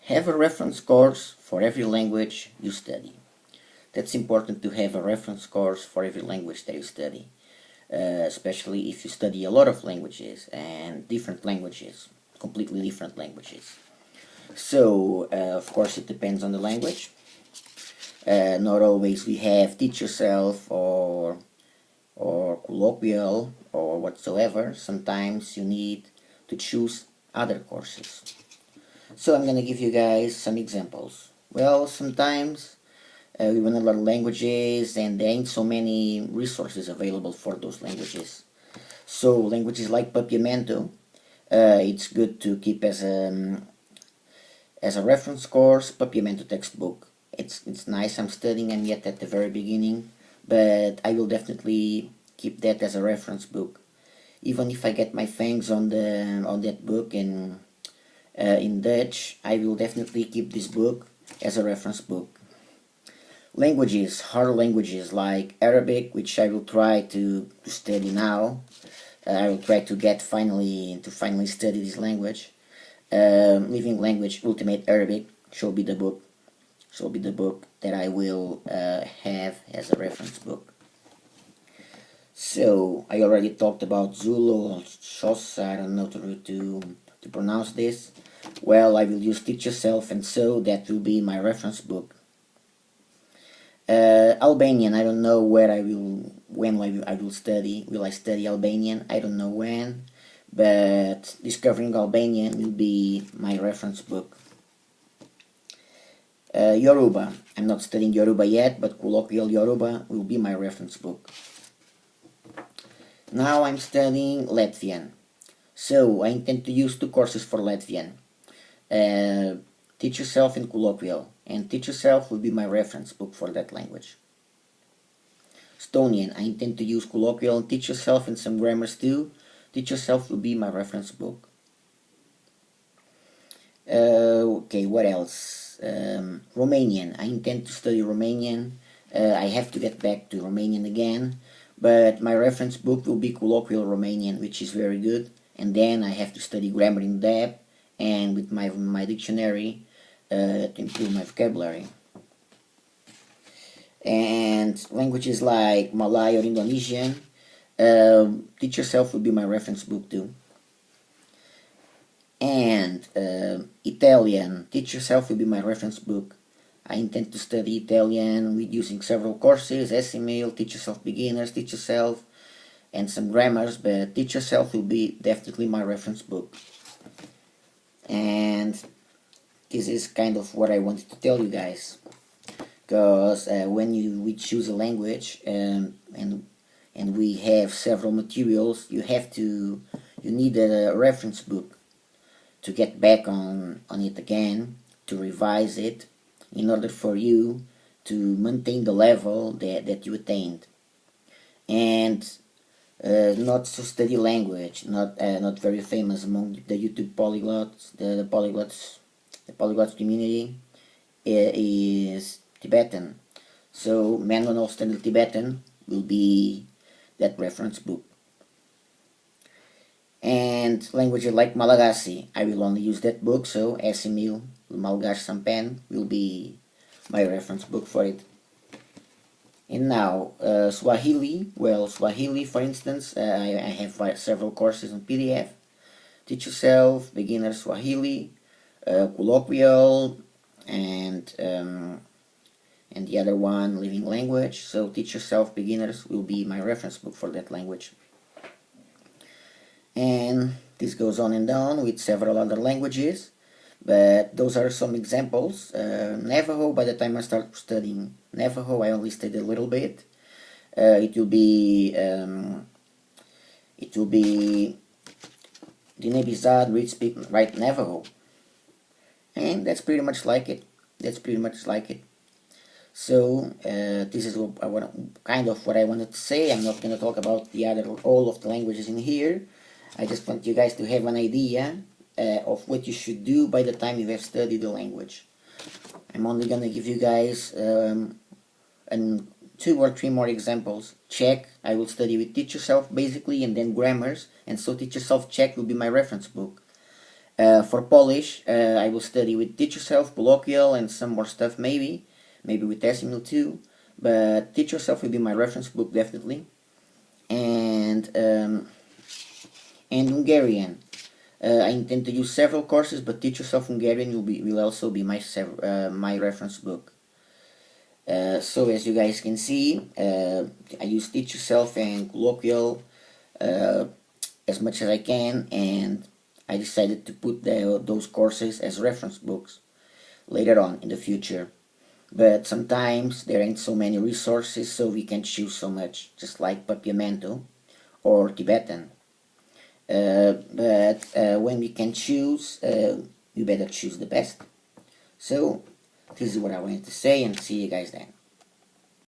Have a reference course for every language you study. That's important to have a reference course for every language that you study, especially if you study a lot of languages and different languages, completely different languages. So, of course, it depends on the language. Not always we have teach yourself or colloquial or whatsoever. Sometimes you need to choose other courses. So I'm gonna give you guys some examples. Well, sometimes we want to learn languages and there ain't so many resources available for those languages. So languages like Papiamento, it's good to keep as a reference course. Papiamento textbook. It's nice. I'm studying. I'm yet at the very beginning, but I will definitely keep that as a reference book. Even if I get my fangs on that book in Dutch, I will definitely keep this book as a reference book. Languages, hard languages like Arabic, which I will try to study now. I will try to get finally study this language. Living Language Ultimate Arabic shall be the book. Shall be the book that I will have as a reference book. So I already talked about Zulu or Xhosa. I don't know to pronounce this. Well, I will use Teach Yourself, and so that will be my reference book. Albanian, I don't know when I will study. Will I study Albanian? I don't know when, but Discovering Albanian will be my reference book. Yoruba, I'm not studying Yoruba yet, but Colloquial Yoruba will be my reference book. Now I'm studying Latvian, so I intend to use two courses for Latvian. Teach Yourself and Colloquial, and Teach Yourself will be my reference book for that language. Estonian, I intend to use Colloquial and Teach Yourself and some grammars too. Teach Yourself will be my reference book. Okay, what else? Romanian, I intend to study Romanian. I have to get back to Romanian again, but my reference book will be Colloquial Romanian, which is very good, and then I have to study grammar in depth and with my dictionary to improve my vocabulary. And languages like Malay or Indonesian, Teach Yourself will be my reference book too. And Italian, Teach Yourself will be my reference book. I intend to study Italian with using several courses, SML, Teach Yourself Beginners, Teach Yourself, and some grammars, but Teach Yourself will be definitely my reference book. And this is kind of what I wanted to tell you guys, because when we choose a language and we have several materials, you need a reference book to get back on it again, to revise it, in order for you to maintain the level that you attained. And not so steady language, not very famous among the YouTube polyglots, the polyglot community, is Tibetan. So Manual Standard Tibetan will be that reference book. And languages like Malagasy, I will only use that book, so SML Malgache Sampan will be my reference book for it. And now, Swahili. Well, Swahili, for instance, I have several courses on PDF. Teach Yourself, Beginner Swahili, Colloquial, and the other one, Living Language. So Teach Yourself, Beginners will be my reference book for that language. And this goes on and on with several other languages. But those are some examples. Navajo, by the time I start studying Navajo, I only studied a little bit. It will be Guinea-Bissau, read, speak, write Navajo, and that's pretty much like it. So this is kind of what I wanted to say. I'm not going to talk about all of the languages in here. I just want you guys to have an idea of what you should do by the time you have studied the language. I'm only going to give you guys 2 or 3 more examples. Czech, I will study with Teach Yourself basically, and then grammars, and so Teach Yourself Czech will be my reference book. For Polish, I will study with Teach Yourself, Colloquial, and some more stuff maybe with Decimil too. But Teach Yourself will be my reference book definitely, and Hungarian. I intend to use several courses, but Teach Yourself Hungarian will also be my reference book. So as you guys can see, I use Teach Yourself and Colloquial as much as I can, and I decided to put those courses as reference books later on in the future. But sometimes there ain't so many resources, so we can choose so much, just like Papiamento or Tibetan. But when we can choose, you better choose the best. So this is what I wanted to say, and see you guys then.